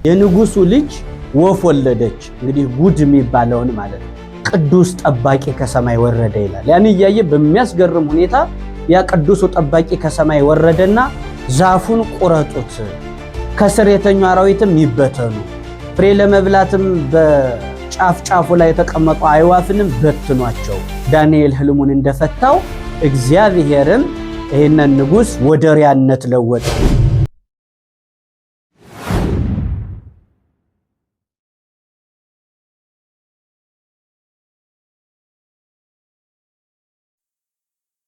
የንጉሱ ልጅ ወፍ ወለደች። እንግዲህ ጉድ የሚባለውን ማለት ነው። ቅዱስ ጠባቂ ከሰማይ ወረደ ይላል። ያን እያየ በሚያስገርም ሁኔታ ያ ቅዱሱ ጠባቂ ከሰማይ ወረደና ዛፉን ቁረጡት፣ ከስር የተኙ አራዊትም ይበተኑ፣ ፍሬ ለመብላትም በጫፍ ጫፉ ላይ የተቀመጡ አዕዋፍንም በትኗቸው። ዳንኤል ህልሙን እንደፈታው እግዚአብሔርም ይህንን ንጉስ ወደ ሪያነት ለወጠ።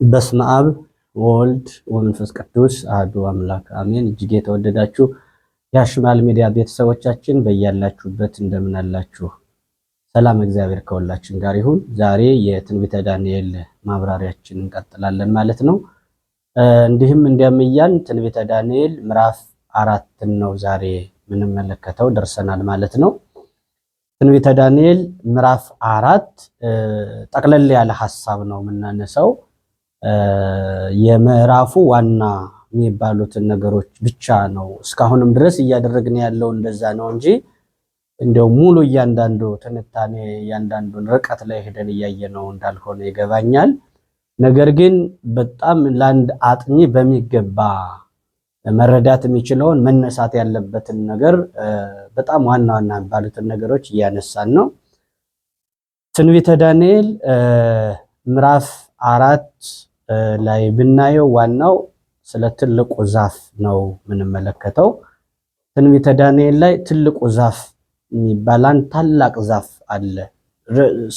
በስመ አብ ወልድ ወመንፈስ ቅዱስ አሐዱ አምላክ አሜን። እጅግ የተወደዳችሁ የአሽማል ሚዲያ ቤተሰቦቻችን በያላችሁበት እንደምን አላችሁ? ሰላም እግዚአብሔር ከሁላችን ጋር ይሁን። ዛሬ የትንቢተ ዳንኤል ማብራሪያችን እንቀጥላለን ማለት ነው። እንዲህም እንዲያምያን ትንቢተ ዳንኤል ምዕራፍ 4 ነው ዛሬ የምንመለከተው ደርሰናል ማለት ነው። ትንቢተ ዳንኤል ምዕራፍ 4 ጠቅለል ያለ ሐሳብ ነው የምናነሳው። የምዕራፉ ዋና የሚባሉትን ነገሮች ብቻ ነው እስካሁንም ድረስ እያደረግን ያለው እንደዛ ነው እንጂ እንደው ሙሉ እያንዳንዱ ትንታኔ እያንዳንዱን ርቀት ላይ ሄደን እያየነው እንዳልሆነ ይገባኛል። ነገር ግን በጣም ለአንድ አጥኚ በሚገባ መረዳት የሚችለውን መነሳት ያለበትን ነገር በጣም ዋና ዋና የሚባሉትን ነገሮች እያነሳን ነው። ትንቢተ ዳንኤል ምዕራፍ 4 ላይ ብናየው ዋናው ስለ ትልቁ ዛፍ ነው የምንመለከተው። ትንቢተ ዳንኤል ላይ ትልቁ ዛፍ የሚባል አንድ ታላቅ ዛፍ አለ።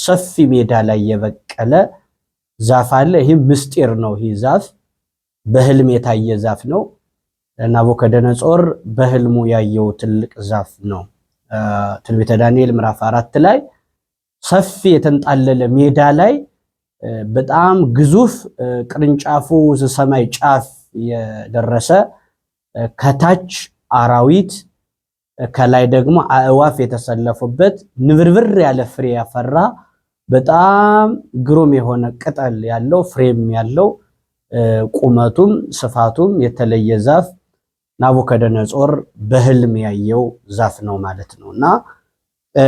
ሰፊ ሜዳ ላይ የበቀለ ዛፍ አለ። ይህ ምስጢር ነው። ይህ ዛፍ በህልም የታየ ዛፍ ነው። ናቡከደነጾር በህልሙ ያየው ትልቅ ዛፍ ነው። ትንቢተ ዳንኤል ምዕራፍ 4 ላይ ሰፊ የተንጣለለ ሜዳ ላይ በጣም ግዙፍ ቅርንጫፉ ሰማይ ጫፍ የደረሰ ከታች አራዊት ከላይ ደግሞ አዕዋፍ የተሰለፉበት ንብርብር ያለ ፍሬ ያፈራ በጣም ግሩም የሆነ ቅጠል ያለው ፍሬም ያለው ቁመቱም ስፋቱም የተለየ ዛፍ ናቡከደነጾር በህልም ያየው ዛፍ ነው ማለት ነውና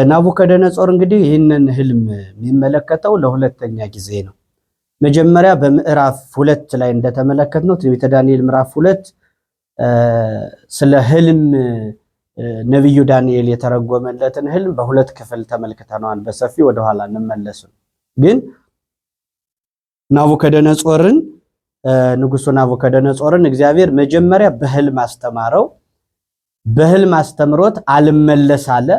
ናቡከደነጾር እንግዲህ ይህንን ህልም የሚመለከተው ለሁለተኛ ጊዜ ነው። መጀመሪያ በምዕራፍ 2 ላይ እንደተመለከትነው ትንቢተ ዳንኤል ምዕራፍ 2 ስለ ህልም ነብዩ ዳንኤል የተረጎመለትን ህልም በሁለት ክፍል ተመልክተናል። በሰፊ ወደኋላ እንመለስም። ግን ናቡከደነጾርን ንጉሱ ናቡከደነጾርን እግዚአብሔር መጀመሪያ በህልም አስተማረው። በህልም አስተምሮት አልመለስ አለ።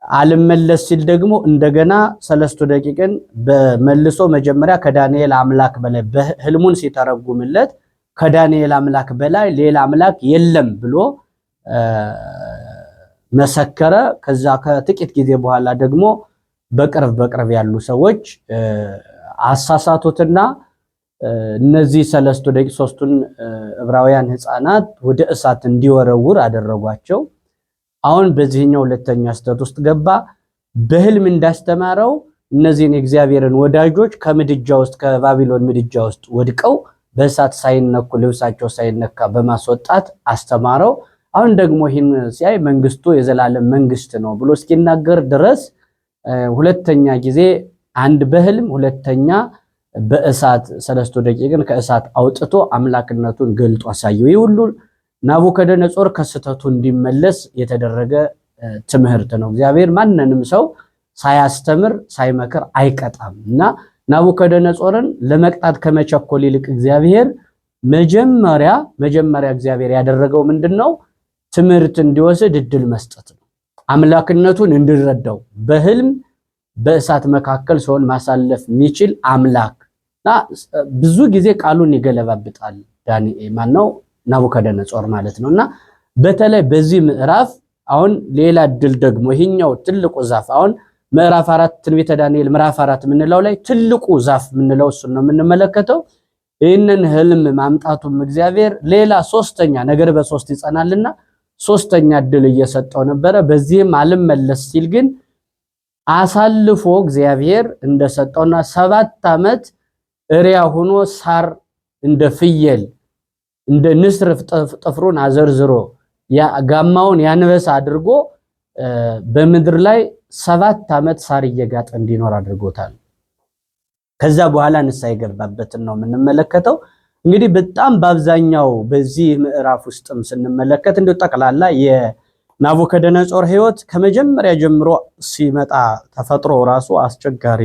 አልመለስ ሲል ደግሞ እንደገና 3 ደቂቃን በመልሶ መጀመሪያ ከዳንኤል አምላክ በላይ በህልሙን ሲተረጉምለት ከዳንኤል አምላክ በላይ ሌላ አምላክ የለም ብሎ መሰከረ። ከዛ ከጥቂት ጊዜ በኋላ ደግሞ በቅርብ ያሉ ሰዎች አሳሳቱትና እነዚህ 3 ደቂቃ 3ቱን ዕብራውያን ህፃናት ወደ እሳት እንዲወረውር አደረጓቸው። አሁን በዚህኛው ሁለተኛ ስተት ውስጥ ገባ። በህልም እንዳስተማረው እነዚህን የእግዚአብሔርን ወዳጆች ከምድጃ ውስጥ ከባቢሎን ምድጃ ውስጥ ወድቀው በእሳት ሳይነኩ ልብሳቸው ሳይነካ በማስወጣት አስተማረው። አሁን ደግሞ ይህን ሲያይ መንግስቱ የዘላለም መንግስት ነው ብሎ እስኪናገር ድረስ ሁለተኛ ጊዜ አንድ በህልም ሁለተኛ በእሳት 3 ደቂቃን ከእሳት አውጥቶ አምላክነቱን ገልጦ አሳየው። ይህ ሁሉ ናቡከደነጾር ከስተቱ እንዲመለስ የተደረገ ትምህርት ነው። እግዚአብሔር ማንንም ሰው ሳያስተምር ሳይመክር አይቀጣም እና ናቡከደነጾርን ለመቅጣት ከመቸኮል ይልቅ እግዚአብሔር መጀመሪያ እግዚአብሔር ያደረገው ምንድነው? ትምህርት እንዲወስድ እድል መስጠት ነው። አምላክነቱን እንዲረዳው በህልም በእሳት መካከል ሰውን ማሳለፍ የሚችል አምላክና ብዙ ጊዜ ቃሉን ይገለባብጣል ዳንኤል ናቡከደነጾር ማለት ነውና በተለይ በዚህ ምዕራፍ አሁን ሌላ እድል ደግሞ ይሄኛው ትልቁ ዛፍ አሁን ምዕራፍ 4 ትንቢተ ዳንኤል ምዕራፍ 4 ምንለው ላይ ትልቁ ዛፍ ምንለው እሱ ነው የምንመለከተው። ይህንን ህልም ማምጣቱም እግዚአብሔር ሌላ ሶስተኛ ነገር በሶስት ይጸናልና ሶስተኛ እድል እየሰጠው ነበረ። በዚህም አልመለስ ሲል ግን አሳልፎ እግዚአብሔር እንደሰጠውና 7 ዓመት እሪያ ሆኖ ሳር እንደ ፍየል እንደ ንስር ጥፍሩን አዘርዝሮ ጋማውን ያንበሳ አድርጎ በምድር ላይ 7 ዓመት ሳር እየጋጠ እንዲኖር አድርጎታል። ከዛ በኋላ ንስሐ የገባበትን ነው የምንመለከተው። እንግዲህ በጣም በአብዛኛው በዚህ ምዕራፍ ውስጥም ስንመለከት እንደው ጠቅላላ የናቡከደነጾር ሕይወት ከመጀመሪያ ጀምሮ ሲመጣ ተፈጥሮ ራሱ አስቸጋሪ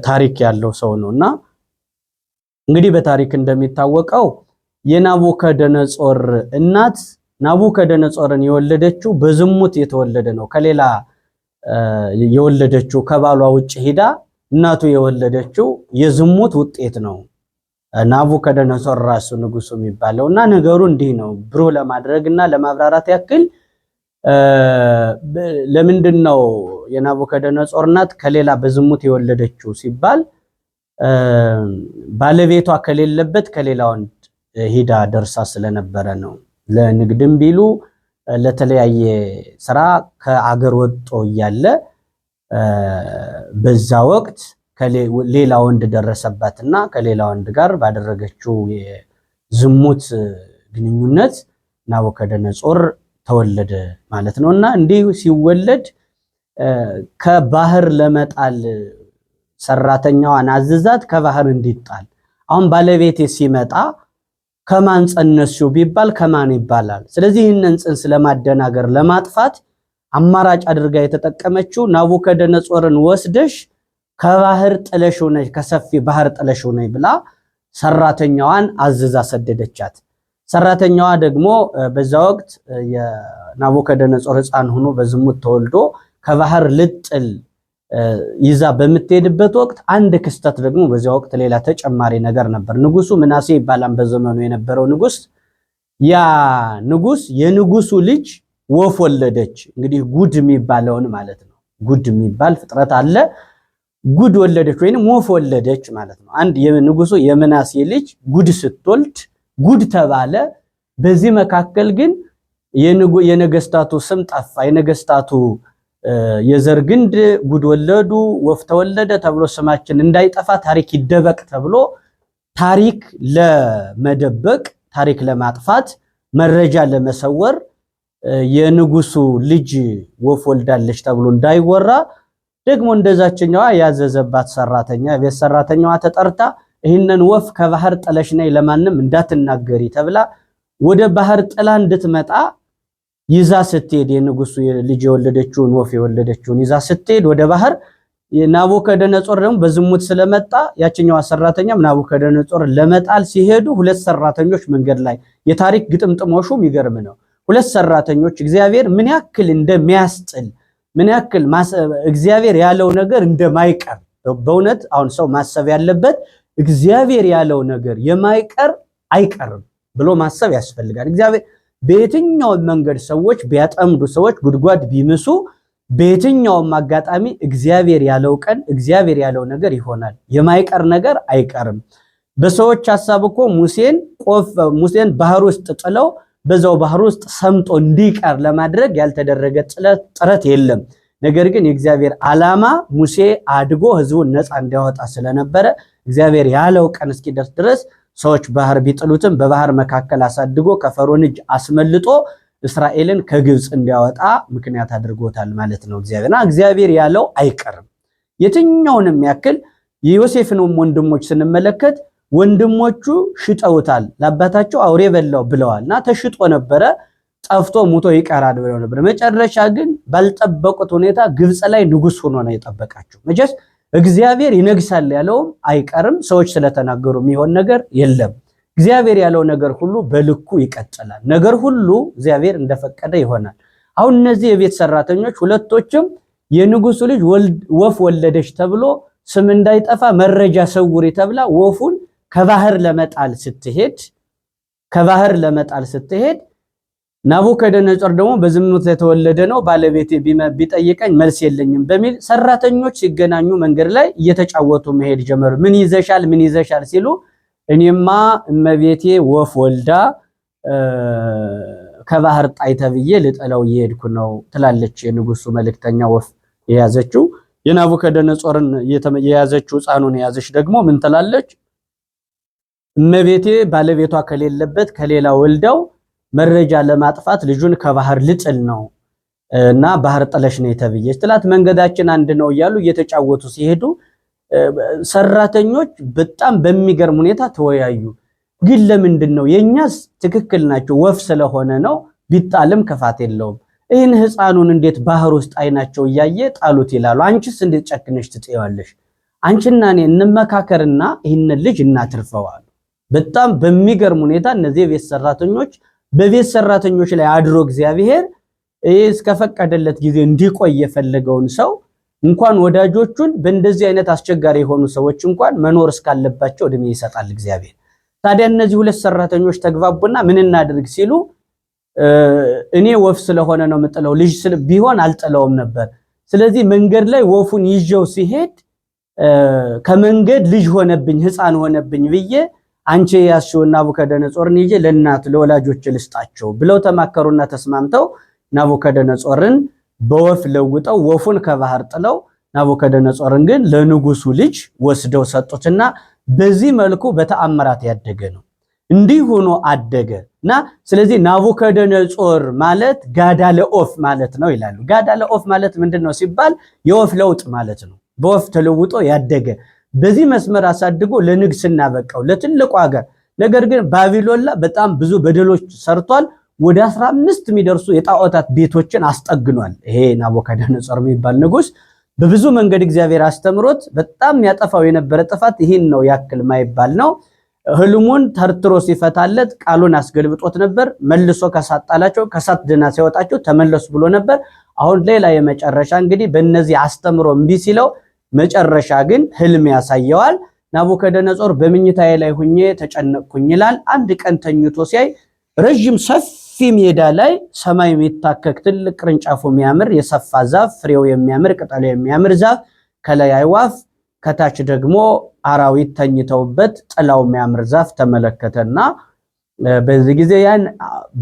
ታሪክ ያለው ሰው ነውና እንግዲህ በታሪክ እንደሚታወቀው የናቡከደነጾር እናት ናቡከደነጾርን የወለደችው በዝሙት የተወለደ ነው። ከሌላ የወለደችው ከባሏ ውጭ ሄዳ እናቱ የወለደችው የዝሙት ውጤት ነው። ናቡከደነጾር ራሱ ንጉሱ የሚባለውና ነገሩ እንዲህ ነው። ብሩህ ለማድረግና ለማብራራት ያክል ለምንድነው የናቡከደነጾር እናት ከሌላ በዝሙት የወለደችው ሲባል ባለቤቷ ከሌለበት ከሌላ ወንድ ሂዳ ደርሳ ስለነበረ ነው። ለንግድም ቢሉ ለተለያየ ስራ ከአገር ወጥቶ እያለ በዛ ወቅት ሌላ ወንድ ደረሰባትና ከሌላ ወንድ ጋር ባደረገችው የዝሙት ግንኙነት ናቡከደነጾር ተወለደ ማለት ነውና እንዲህ ሲወለድ ከባህር ለመጣል ሰራተኛዋን አዝዛት ከባህር እንዲጣል። አሁን ባለቤቴ ሲመጣ ከማን ጸነስሽው ቢባል ከማን ይባላል። ስለዚህ ይህንን ጽንስ ለማደናገር ለማጥፋት አማራጭ አድርጋ የተጠቀመችው ናቡከደነጾርን ወስደሽ ከባህር ጥለሽው ነይ፣ ከሰፊ ባህር ጥለሽው ነይ ብላ ሰራተኛዋን አዝዛ ሰደደቻት። ሰራተኛዋ ደግሞ በዛ ወቅት የናቡከደነጾር ሕፃን ሆኖ በዝሙት ተወልዶ ከባህር ልጥል ይዛ በምትሄድበት ወቅት አንድ ክስተት ደግሞ በዚያ ወቅት ሌላ ተጨማሪ ነገር ነበር። ንጉሱ ምናሴ ይባላል በዘመኑ የነበረው ንጉስ። ያ ንጉስ የንጉሱ ልጅ ወፍ ወለደች። እንግዲህ ጉድ የሚባለውን ማለት ነው። ጉድ የሚባል ፍጥረት አለ። ጉድ ወለደች ወይንም ወፍ ወለደች ማለት ነው። አንድ የንጉሱ የምናሴ ልጅ ጉድ ስትወልድ ጉድ ተባለ። በዚህ መካከል ግን የነገስታቱ ስም ጠፋ። የነገስታቱ የዘር ግንድ ጉድ ወለዱ፣ ወፍ ተወለደ ተብሎ ስማችን እንዳይጠፋ ታሪክ ይደበቅ ተብሎ ታሪክ ለመደበቅ ታሪክ ለማጥፋት መረጃ ለመሰወር የንጉሱ ልጅ ወፍ ወልዳለች ተብሎ እንዳይወራ ደግሞ እንደዛችኛዋ ያዘዘባት ሰራተኛ ቤት ሰራተኛዋ ተጠርታ ይህንን ወፍ ከባህር ጥለሽ ነይ ለማንም እንዳትናገሪ ተብላ ወደ ባህር ጥላ እንድትመጣ ይዛ ስትሄድ የንጉሱ ልጅ የወለደችውን ወፍ የወለደችውን ይዛ ስትሄድ ወደ ባህር ናቡከደነጾር ደግሞ በዝሙት ስለመጣ ያችኛዋ ሰራተኛም ናቡከደነጾር ለመጣል ሲሄዱ ሁለት ሰራተኞች መንገድ ላይ የታሪክ ግጥምጥሞሹ የሚገርም ነው። ሁለት ሰራተኞች እግዚአብሔር ምን ያክል እንደሚያስጥል ምን ያክል እግዚአብሔር ያለው ነገር እንደማይቀር በእውነት አሁን ሰው ማሰብ ያለበት እግዚአብሔር ያለው ነገር የማይቀር አይቀርም ብሎ ማሰብ ያስፈልጋል። እግዚአብሔር በየትኛው መንገድ ሰዎች ቢያጠምዱ ሰዎች ጉድጓድ ቢምሱ በየትኛውም አጋጣሚ እግዚአብሔር ያለው ቀን እግዚአብሔር ያለው ነገር ይሆናል። የማይቀር ነገር አይቀርም። በሰዎች ሐሳብ እኮ ሙሴን ባህር ውስጥ ጥለው በዛው ባህር ውስጥ ሰምጦ እንዲቀር ለማድረግ ያልተደረገ ጥረት የለም። ነገር ግን የእግዚአብሔር ዓላማ ሙሴ አድጎ ህዝቡን ነፃ እንዲያወጣ ስለነበረ እግዚአብሔር ያለው ቀን እስኪደርስ ድረስ ሰዎች ባህር ቢጥሉትም በባህር መካከል አሳድጎ ከፈርዖን እጅ አስመልጦ እስራኤልን ከግብፅ እንዲያወጣ ምክንያት አድርጎታል ማለት ነው። እግዚአብሔር ያለው አይቀርም። የትኛውንም ያክል የዮሴፍንም ወንድሞች ስንመለከት ወንድሞቹ ሽጠውታል፣ ለአባታቸው አውሬ በላው ብለዋልና ተሽጦ ነበረ፣ ጠፍቶ ሙቶ ይቀራል ብለው ነበር። መጨረሻ ግን ባልጠበቁት ሁኔታ ግብፅ ላይ ንጉስ ሆኖ ነው የጠበቃቸው። መቼስ እግዚአብሔር ይነግሳል ያለውም አይቀርም። ሰዎች ስለተናገሩ የሚሆን ነገር የለም። እግዚአብሔር ያለው ነገር ሁሉ በልኩ ይቀጥላል። ነገር ሁሉ እግዚአብሔር እንደፈቀደ ይሆናል። አሁን እነዚህ የቤት ሰራተኞች ሁለቶችም የንጉሱ ልጅ ወፍ ወለደች ተብሎ ስም እንዳይጠፋ መረጃ ሰውሪ ተብላ ወፉን ከባህር ለመጣል ስትሄድ ናቡከደነጾር ደግሞ በዝሙት የተወለደ ነው ባለቤቴ ቢጠይቀኝ መልስ የለኝም በሚል ሰራተኞች ሲገናኙ መንገድ ላይ እየተጫወቱ መሄድ ጀመሩ። ምን ይዘሻል ሲሉ እኔማ እመቤቴ ወፍ ወልዳ ከባህር ጣይ ተብዬ ልጥለው እየሄድኩ ነው ትላለች። የንጉሱ መልእክተኛ ወፍ የያዘችው የናቡከደነጾርን የያዘችው ሕፃኑን የያዘች ደግሞ ምን ትላለች? እመቤቴ ባለቤቷ ከሌለበት ከሌላ ወልዳው መረጃ ለማጥፋት ልጁን ከባህር ልጥል ነው እና ባህር ጥለሽ ነው ተብየች ትላት መንገዳችን አንድ ነው እያሉ እየተጫወቱ ሲሄዱ ሰራተኞች በጣም በሚገርም ሁኔታ ተወያዩ። ግን ለምንድነው የኛስ ትክክል ናቸው ወፍ ስለሆነ ነው ቢጣልም ከፋት የለውም ይህን ህፃኑን እንዴት ባህር ውስጥ አይናቸው እያየ ጣሉት ይላሉ። አንቺስ እንዴት ጨክነሽ ትጥያለሽ? አንቺና እኔ እንመካከርና ይህን ልጅ እናትርፈዋል። በጣም በሚገርም ሁኔታ እነዚህ ቤት ሰራተኞች በቤት ሰራተኞች ላይ አድሮ እግዚአብሔር እስከፈቀደለት ጊዜ እንዲቆይ የፈለገውን ሰው እንኳን ወዳጆቹን በእንደዚህ አይነት አስቸጋሪ የሆኑ ሰዎች እንኳን መኖር እስካለባቸው እድሜ ይሰጣል እግዚአብሔር። ታዲያ እነዚህ ሁለት ሰራተኞች ተግባቡና ምን እናድርግ ሲሉ እኔ ወፍ ስለሆነ ነው መጥለው ልጅ ቢሆን አልጠለውም ነበር። ስለዚህ መንገድ ላይ ወፉን ይዤው ሲሄድ ከመንገድ ልጅ ሆነብኝ ህፃን ሆነብኝ ብዬ አንቺ ያስሽውና ናቡከደነጾርን ይዤ ለእናት ለወላጆች ልስጣቸው ብለው ተማከሩና ተስማምተው ናቡከደነጾርን በወፍ ለውጠው ወፉን ከባህር ጥለው ናቡከደነጾርን ግን ለንጉሱ ልጅ ወስደው ሰጡትና በዚህ መልኩ በተአምራት ያደገ ነው። እንዲህ ሆኖ አደገና ስለዚህ ናቡከደነጾር ማለት ጋዳለኦፍ ማለት ነው ይላሉ። ጋዳለኦፍ ማለት ምንድነው ሲባል የወፍ ለውጥ ማለት ነው። በወፍ ተለውጦ ያደገ በዚህ መስመር አሳድጎ ለንግስና በቃው ለትልቁ ሀገር። ነገር ግን ባቢሎን ላይ በጣም ብዙ በደሎች ሰርቷል። ወደ 15 የሚደርሱ የጣዖታት ቤቶችን አስጠግኗል። ይሄ ናቡከደነጾር የሚባል ንጉስ በብዙ መንገድ እግዚአብሔር አስተምሮት በጣም ያጠፋው የነበረ ጥፋት ይሄን ነው ያክል ማይባል ነው። ህልሙን ተርትሮ ሲፈታለት ቃሉን አስገልብጦት ነበር። መልሶ ከሳጣላቸው ከሳት ደና ሲወጣቸው ተመለሱ ብሎ ነበር። አሁን ሌላ የመጨረሻ እንግዲህ በእነዚህ አስተምሮ እምቢ ሲለው መጨረሻ ግን ህልም ያሳየዋል። ናቡከደነጾር በመኝታዬ ላይ ሆኜ ተጨነቅኩኝ ይላል። አንድ ቀን ተኝቶ ሲያይ ረጅም ሰፊ ሜዳ ላይ ሰማይ የሚታከክ ትልቅ ቅርንጫፉ የሚያምር የሰፋ ዛፍ ፍሬው የሚያምር ቅጠሉ የሚያምር ዛፍ ከላይ አይዋፍ ከታች ደግሞ አራዊት ተኝተውበት ጥላው የሚያምር ዛፍ ተመለከተና በዚህ ጊዜ ያን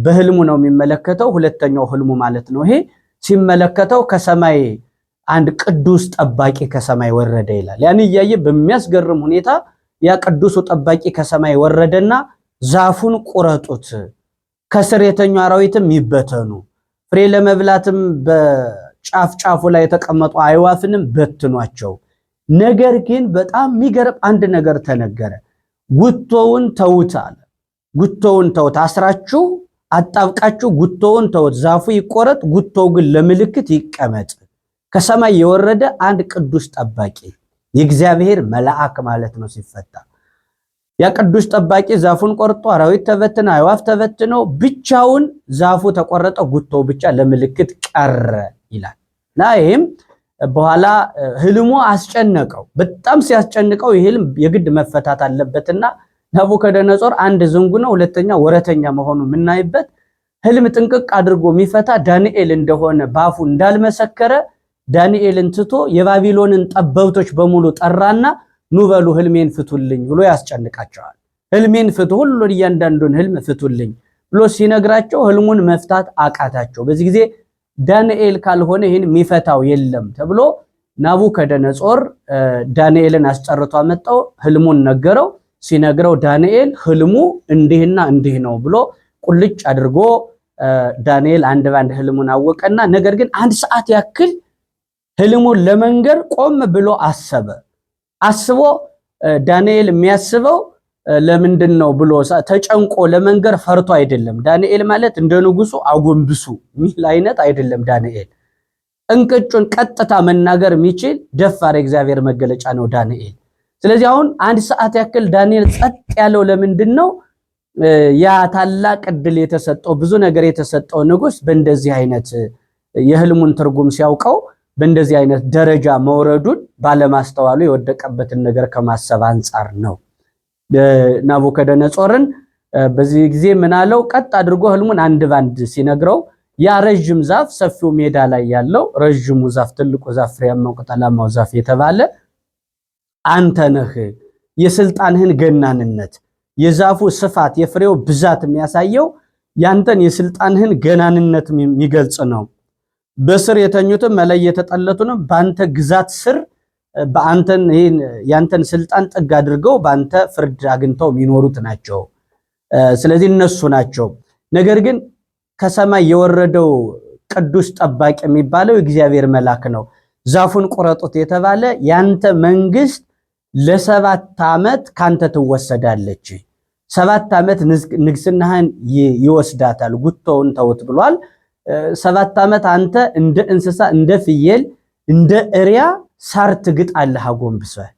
በህልሙ ነው የሚመለከተው። ሁለተኛው ህልሙ ማለት ነው። ይሄ ሲመለከተው ከሰማይ አንድ ቅዱስ ጠባቂ ከሰማይ ወረደ ይላል። ያን እያየ በሚያስገርም ሁኔታ ያ ቅዱሱ ጠባቂ ከሰማይ ወረደና ዛፉን ቁረጡት፣ ከስር የተኙ አራዊትም ይበተኑ፣ ፍሬ ለመብላትም በጫፍ ጫፉ ላይ የተቀመጡ አይዋፍንም በትኗቸው። ነገር ግን በጣም የሚገርም አንድ ነገር ተነገረ። ጉቶውን ተውት አለ። ጉቶውን ተውት፣ አስራችሁ አጣብቃችሁ ጉቶውን ተውት። ዛፉ ይቆረጥ፣ ጉቶው ግን ለምልክት ይቀመጥ። ከሰማይ የወረደ አንድ ቅዱስ ጠባቂ የእግዚአብሔር መልአክ ማለት ነው ሲፈታ። ያ ቅዱስ ጠባቂ ዛፉን ቆርጦ አራዊት ተበትነ አይዋፍ ተበትነው ብቻውን ዛፉ ተቆረጠ፣ ጉቶው ብቻ ለምልክት ቀረ ይላል። እና ይሄም በኋላ ህልሙ አስጨነቀው። በጣም ሲያስጨንቀው ይህልም የግድ መፈታት አለበትና ናቡከደነጾር አንድ ዝንጉ ነው፣ ሁለተኛ ወረተኛ መሆኑ የምናይበት ህልም ጥንቅቅ አድርጎ የሚፈታ ዳንኤል እንደሆነ ባፉ እንዳልመሰከረ ዳንኤልን ትቶ የባቢሎንን ጠበብቶች በሙሉ ጠራና ኑ በሉ ህልሜን ፍቱልኝ ብሎ ያስጨንቃቸዋል። ህልሜን ፍቱ፣ ሁሉ እያንዳንዱን ህልም ፍቱልኝ ብሎ ሲነግራቸው ህልሙን መፍታት አቃታቸው። በዚህ ጊዜ ዳንኤል ካልሆነ ይህን የሚፈታው የለም ተብሎ ናቡከደነጾር ዳንኤልን አስጨርቶ አመጣው። ህልሙን ነገረው። ሲነግረው ዳንኤል ህልሙ እንዲህና እንዲህ ነው ብሎ ቁልጭ አድርጎ ዳንኤል አንድ ባንድ ህልሙን አወቀና ነገር ግን አንድ ሰዓት ያክል ህልሙን ለመንገር ቆም ብሎ አስቦ ዳንኤል የሚያስበው ለምንድነው ብሎ ተጨንቆ ለመንገር ፈርቶ አይደለም። ዳንኤል ማለት እንደ ንጉሱ አጎንብሱ ሚል አይነት አይደለም። ዳንኤል እንቅጩን ቀጥታ መናገር የሚችል ደፋር እግዚአብሔር መገለጫ ነው ዳንኤል። ስለዚህ አሁን አንድ ሰዓት ያክል ዳንኤል ጸጥ ያለው ለምንድነው? ያ ታላቅ ዕድል የተሰጠው ብዙ ነገር የተሰጠው ንጉስ በእንደዚህ አይነት የህልሙን ትርጉም ሲያውቀው በእንደዚህ አይነት ደረጃ መውረዱን ባለማስተዋሉ የወደቀበትን ነገር ከማሰብ አንፃር ነው። ናቡከደነጾርን በዚህ ጊዜ ምናለው ቀጥ አድርጎ ህልሙን አንድ ባንድ ሲነግረው ያ ረጅም ዛፍ ሰፊው ሜዳ ላይ ያለው ረጅሙ ዛፍ ትልቁ ዛፍ ፍሬያማው ቅጠላማው ዛፍ የተባለ አንተ ነህ። የስልጣንህን ገናንነት የዛፉ ስፋት የፍሬው ብዛት የሚያሳየው ያንተን የስልጣንህን ገናንነት የሚገልጽ ነው። በስር የተኙትም መለየ የተጠለቱንም በአንተ ግዛት ስር በአንተን ያንተን ስልጣን ጥግ አድርገው በአንተ ፍርድ አግኝተው የሚኖሩት ናቸው። ስለዚህ እነሱ ናቸው። ነገር ግን ከሰማይ የወረደው ቅዱስ ጠባቂ የሚባለው እግዚአብሔር መልአክ ነው። ዛፉን ቁረጡት የተባለ ያንተ መንግስት ለ7 ዓመት ካንተ ትወሰዳለች፣ 7 ዓመት ንግስናህን ይወስዳታል፣ ጉቶውን ተውት ብሏል። 7 ዓመት አንተ እንደ እንስሳ እንደ ፍየል እንደ እሪያ ሳር ትግጣለህ አጎንብሰህ።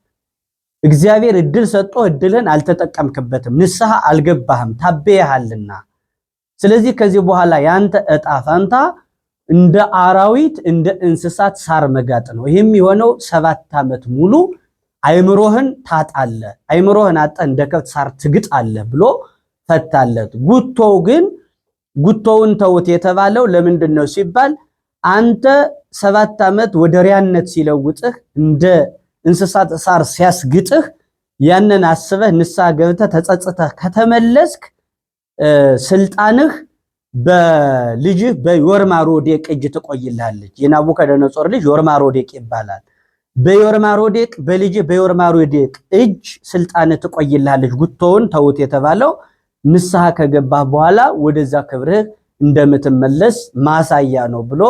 እግዚአብሔር እድል ሰጥቶ እድልህን አልተጠቀምክበትም፣ ንስሐ አልገባህም፣ ታበየሃልና። ስለዚህ ከዚህ በኋላ ያንተ እጣ ፈንታ እንደ አራዊት እንደ እንስሳት ሳር መጋጥ ነው። ይህም የሆነው 7 ዓመት ሙሉ አይምሮህን ታጣለ፣ አይምሮህን አጣ እንደ ከብት ሳር ትግጣለ ብሎ ፈታለት። ጉቶው ግን ጉቶውን ተውት የተባለው ለምንድን ነው ሲባል አንተ 7 ዓመት ወደ ሪያነት ሲለውጥህ እንደ እንስሳት ሳር ሲያስግጥህ ያንን አስበህ ንስሐ ገብተህ ተጸጽተህ ከተመለስክ ስልጣንህ በልጅህ በዮርማሮዴቅ እጅ ትቆይልሃለች። የናቡከደነጾር ልጅ ዮርማሮዴቅ ይባላል። በዮርማሮዴቅ በልጅህ በዮርማሮዴቅ እጅ ስልጣን ትቆይልሃለች። ጉቶውን ተውት የተባለው ንስሐ ከገባህ በኋላ ወደዛ ክብርህ እንደምትመለስ ማሳያ ነው ብሎ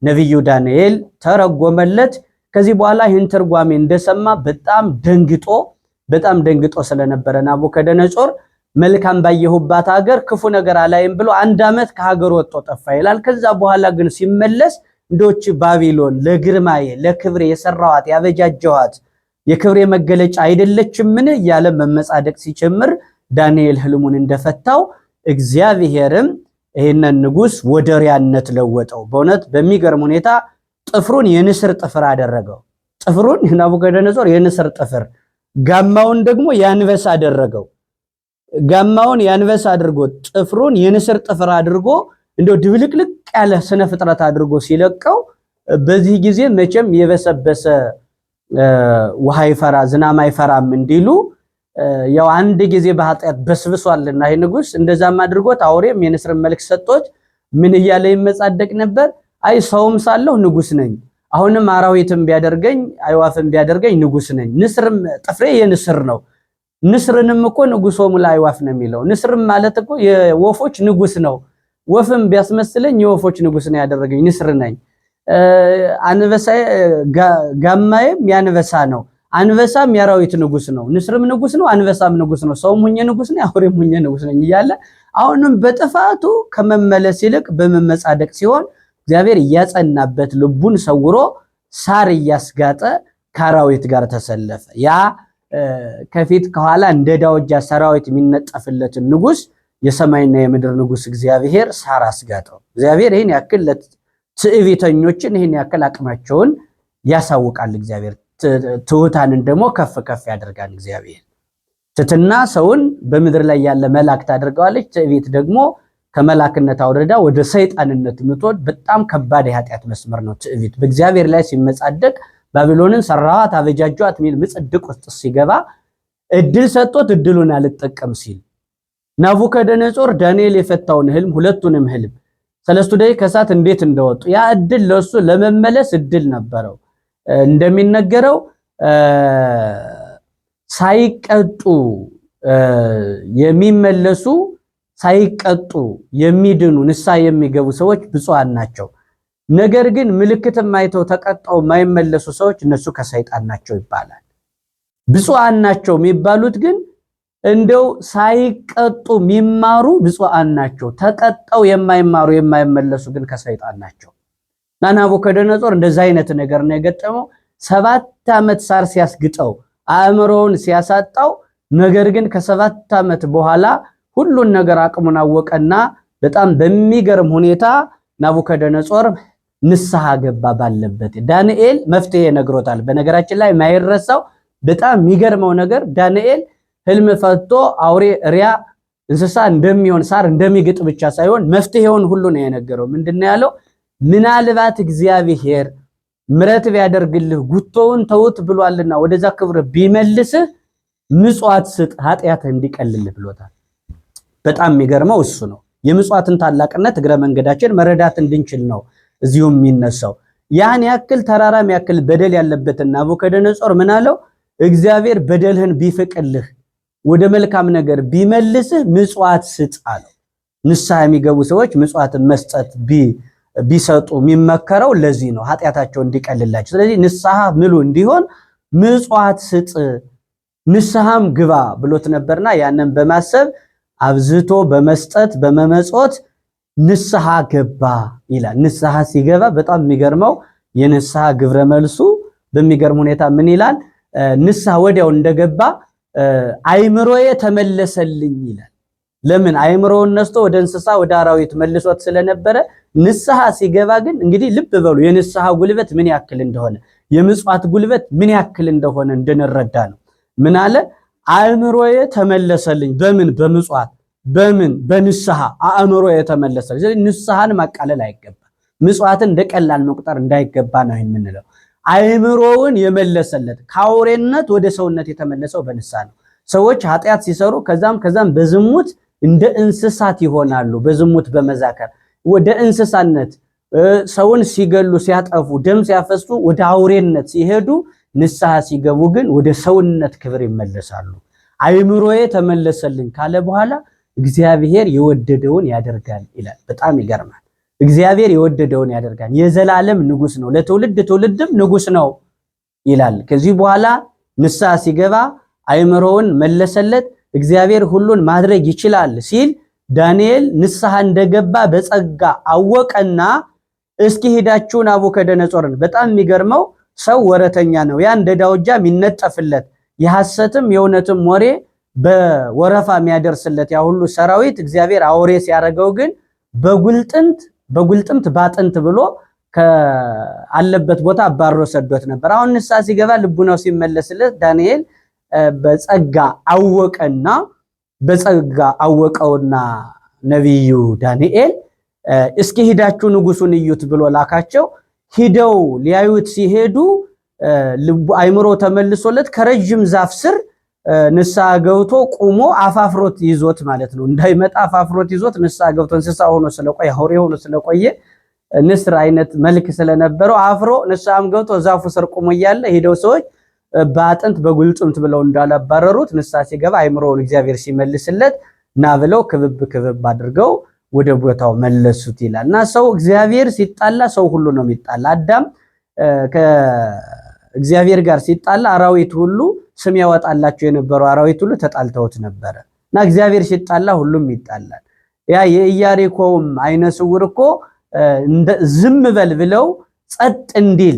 ነብዩ ዳንኤል ተረጎመለት። ከዚህ በኋላ ይህን ትርጓሜ እንደሰማ በጣም ደንግጦ ስለነበረ ናቡከደነጾር መልካም ባየሁባት ሀገር ክፉ ነገር አላይም ብሎ 1 ዓመት ከሀገር ወጥቶ ጠፋ ይላል። ከዛ በኋላ ግን ሲመለስ እንዶች ባቢሎን ለግርማዬ ለክብሬ የሰራዋት ያበጃጀዋት የክብሬ መገለጫ አይደለችምን እያለ መመጻደቅ ሲጀምር ዳንኤል ህልሙን እንደፈታው እግዚአብሔርም ይሄንን ንጉስ ወደ ሪያነት ለወጠው። በእውነት በሚገርም ሁኔታ ጥፍሩን የንስር ጥፍር አደረገው። ጥፍሩን ናቡከደነጾር የንስር ጥፍር፣ ጋማውን ደግሞ ያንበሳ አደረገው። ጋማውን ያንበሳ አድርጎ ጥፍሩን የንስር ጥፍር አድርጎ እንደው ድብልቅልቅ ያለ ስነ ፍጥረት አድርጎ ሲለቀው በዚህ ጊዜ መቼም የበሰበሰ ውሃ ይፈራ ዝናብ አይፈራም እንዲሉ ያው አንድ ጊዜ በኃጢአት በስብሷልና ይሄ ንጉስ እንደዛም አድርጎት አውሬም የንስር መልክ ሰጥቶት ምን እያለ ይመጻደቅ ነበር? አይ ሰውም ሳለሁ ንጉስ ነኝ፣ አሁንም አራዊትም ቢያደርገኝ አይዋፍም ቢያደርገኝ ንጉስ ነኝ። ንስርም ጥፍሬ የንስር ነው። ንስርንም እኮ ንጉሶሙ ለአዕዋፍ ነው የሚለው። ንስርም ማለት እኮ የወፎች ንጉስ ነው። ወፍም ቢያስመስለኝ የወፎች ንጉስ ነው ያደረገኝ፣ ንስር ነኝ። አንበሳ ጋማዬም ያንበሳ ነው። አንበሳም የአራዊት ንጉስ ነው። ንስርም ንጉስ ነው፣ አንበሳም ንጉስ ነው። ሰውም ሁኜ ንጉስ ነኝ፣ አውሬም ሁኜ ንጉስ ነኝ እያለ አሁንም በጥፋቱ ከመመለስ ይልቅ በመመጻደቅ ሲሆን እግዚአብሔር እያጸናበት ልቡን ሰውሮ ሳር እያስጋጠ ከአራዊት ጋር ተሰለፈ። ያ ከፊት ከኋላ እንደ ዳውጃ ሰራዊት የሚነጠፍለትን ንጉስ የሰማይና የምድር ንጉስ እግዚአብሔር ሳር አስጋጠው። እግዚአብሔር ይህን ያክል ትዕቢተኞችን ይህን ያክል አቅማቸውን ያሳውቃል። እግዚአብሔር ትሑታንን ደግሞ ከፍ ከፍ ያደርጋል። እግዚአብሔር ትሕትና ሰውን በምድር ላይ ያለ መላእክት አድርገዋለች። ትዕቢት ደግሞ ከመላክነት አውረዳ ወደ ሰይጣንነት ምትወድ በጣም ከባድ የኃጢአት መስመር ነው ትዕቢት። በእግዚአብሔር ላይ ሲመጻደቅ ባቢሎንን ሰራዋት አበጃጇት ሚል ምጽድቅ ውስጥ ሲገባ እድል ሰጥቶት እድሉን አልጠቀም ሲል ናቡከደነጾር ዳንኤል የፈታውን ህልም ሁለቱንም ህልም ሰለስቱ ደቂቅ ከእሳት እንዴት እንደወጡ ያ እድል ለሱ ለመመለስ እድል ነበረው። እንደሚነገረው ሳይቀጡ የሚመለሱ ሳይቀጡ የሚድኑ ንስሐ የሚገቡ ሰዎች ብፁዓን ናቸው። ነገር ግን ምልክትም አይተው ተቀጣው የማይመለሱ ሰዎች እነሱ ከሰይጣን ናቸው ይባላል። ብፁዓን ናቸው የሚባሉት ግን እንደው ሳይቀጡ የሚማሩ ብፁዓን ናቸው። ተቀጣው የማይማሩ የማይመለሱ ግን ከሰይጣን ናቸው። ናቡከደነጾር እንደዛ አይነት ነገር ነው የገጠመው። 7 ዓመት ሳር ሲያስግጠው አእምሮውን ሲያሳጣው፣ ነገር ግን ከ7 ዓመት በኋላ ሁሉን ነገር አቅሙን አወቀና በጣም በሚገርም ሁኔታ ናቡከደነጾር ንስሐ ገባ ባለበት። ዳንኤል መፍትሄ ነግሮታል። በነገራችን ላይ ማይረሳው በጣም የሚገርመው ነገር ዳንኤል ህልም ፈቶ አውሬ ሪያ እንስሳ እንደሚሆን ሳር እንደሚግጥ ብቻ ሳይሆን መፍትሄውን ሁሉ ነው የነገረው። ምንድነው ያለው? ምናልባት እግዚአብሔር ምረት ቢያደርግልህ ጉቶውን ተውት ብሏልና ወደዛ ክብር ቢመልስህ ምጽዋት ስጥ ኃጢአት እንዲቀልልህ ብሎታል። በጣም የሚገርመው እሱ ነው። የምጽዋትን ታላቅነት እግረ መንገዳችን መረዳት እንድንችል ነው እዚሁም የሚነሳው። ያን ያክል ተራራም ያክል በደል ያለበትን ናቡከደነጾር ምን አለው? እግዚአብሔር በደልህን ቢፍቅልህ ወደ መልካም ነገር ቢመልስህ ምጽዋት ስጥ አለው። ንስሐ የሚገቡ ሰዎች ምጽዋትን መስጠት ቢሰጡ የሚመከረው ለዚህ ነው፣ ኃጢአታቸው እንዲቀልላቸው። ስለዚህ ንስሐ ምሉ እንዲሆን ምጽዋት ስጥ ንስሐም ግባ ብሎት ነበርና ያንን በማሰብ አብዝቶ በመስጠት በመመጽወት ንስሐ ገባ ይላል። ንስሐ ሲገባ በጣም የሚገርመው የንስሐ ግብረ መልሱ በሚገርም ሁኔታ ምን ይላል? ንስሐ ወዲያው እንደገባ አይምሮዬ ተመለሰልኝ ይላል። ለምን? አይምሮውን ነስቶ ወደ እንስሳ ወደ አራዊት መልሶት ስለነበረ ንስሐ ሲገባ ግን እንግዲህ ልብ በሉ የንስሐ ጉልበት ምን ያክል እንደሆነ የምጽዋት ጉልበት ምን ያክል እንደሆነ እንድንረዳ ነው። ምን አለ? አእምሮዬ ተመለሰልኝ። በምን? በምጽዋት። በምን? በንስሐ አእምሮዬ ተመለሰልኝ። ስለዚህ ንስሐን ማቃለል አይገባ፣ ምጽዋትን እንደቀላል መቁጠር እንዳይገባ ነው የምንለው። አእምሮውን የመለሰለት ከአውሬነት ወደ ሰውነት የተመለሰው በንስሐ ነው። ሰዎች ኃጢአት ሲሰሩ ከዛም በዝሙት እንደ እንስሳት ይሆናሉ። በዝሙት በመዛከር ወደ እንስሳነት ሰውን ሲገሉ ሲያጠፉ ደም ሲያፈሱ ወደ አውሬነት ሲሄዱ ንስሐ ሲገቡ ግን ወደ ሰውነት ክብር ይመለሳሉ። አእምሮዬ ተመለሰልኝ ካለ በኋላ እግዚአብሔር የወደደውን ያደርጋል ይላል። በጣም ይገርማል። እግዚአብሔር የወደደውን ያደርጋል። የዘላለም ንጉስ ነው፣ ለትውልድ ትውልድም ንጉስ ነው ይላል። ከዚህ በኋላ ንስሐ ሲገባ አእምሮውን መለሰለት። እግዚአብሔር ሁሉን ማድረግ ይችላል ሲል ዳንኤል ንስሐ እንደገባ በጸጋ አወቀና እስኪ ሄዳችሁ ናቡከደነጾርን። በጣም የሚገርመው ሰው ወረተኛ ነው። ያ እንደ ዳውጃ የሚነጠፍለት የሐሰትም የእውነትም ወሬ በወረፋ የሚያደርስለት ያ ሁሉ ሰራዊት እግዚአብሔር አውሬ ሲያደርገው ግን በጉልጥምት ባጥንት ብሎ ከአለበት ቦታ አባሮ ሰዶት ነበር። አሁን ንስሐ ሲገባ ልቡናው ሲመለስለት ዳንኤል በጸጋ አወቀውና ነቢዩ ዳንኤል እስኪ ሄዳችሁ ንጉሱን እዩት ብሎ ላካቸው። ሂደው ሊያዩት ሲሄዱ አይምሮ ተመልሶለት ከረጅም ዛፍ ስር ንስሐ ገብቶ ቆሞ አፋፍሮት ይዞት ማለት ነው። እንዳይመጣ አፋፍሮት ይዞት ንስሐ ገብቶ እንስሳ ሆኖ ስለቆየ አውሬ ሆኖ ስለቆየ ንስር አይነት መልክ ስለነበረው አፍሮ ንስሐም ገብቶ ዛፉ ስር ቆሞ እያለ ሄደው ሰዎች በአጥንት በጉልጥምት ብለው እንዳላባረሩት ንስሐ ሲገባ አይምሮውን እግዚአብሔር ሲመልስለት ና ብለው ክብብ አድርገው ወደ ቦታው መለሱት ይላል። እና ሰው እግዚአብሔር ሲጣላ ሰው ሁሉ ነው የሚጣላ። አዳም ከእግዚአብሔር ጋር ሲጣላ አራዊት ሁሉ ስም ያወጣላቸው የነበሩ አራዊት ሁሉ ተጣልተውት ነበረ። እና እግዚአብሔር ሲጣላ ሁሉም ይጣላል። ያ የኢያሪኮም አይነ ስውር እኮ ዝም በል ብለው ጸጥ እንዲል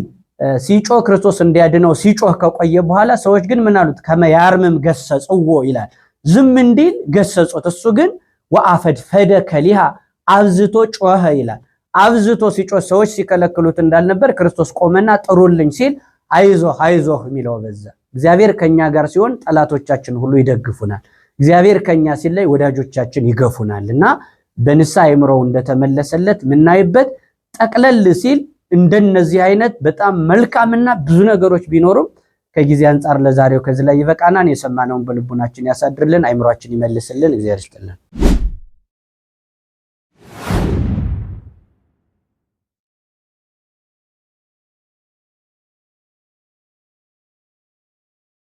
ሲጮህ ክርስቶስ እንዲያድነው ሲጮህ ከቆየ በኋላ ሰዎች ግን ምን አሉት? ከመያርምም ገሰጽዎ ይላል። ዝም እንዲል ገሰጹት። እሱ ግን ወአፈድፈደ ከሊሃ አብዝቶ ጮኸ ይላል። አብዝቶ ሲጮህ ሰዎች ሲከለክሉት እንዳልነበር ክርስቶስ ቆመና ጥሩልኝ ሲል አይዞህ የሚለው በዛ። እግዚአብሔር ከኛ ጋር ሲሆን ጠላቶቻችን ሁሉ ይደግፉናል። እግዚአብሔር ከኛ ሲለይ ወዳጆቻችን ይገፉናልና በንስሐ አእምሮው እንደተመለሰለት ምናይበት ጠቅለል ሲል እንደነዚህ አይነት በጣም መልካምና ብዙ ነገሮች ቢኖሩም ከጊዜ አንፃር ለዛሬው ከዚህ ላይ ይበቃናል። የሰማነውን በልቡናችን ያሳድርልን፣ አእምሮአችን ይመልስልን። እግዚአብሔር ይስጥልን።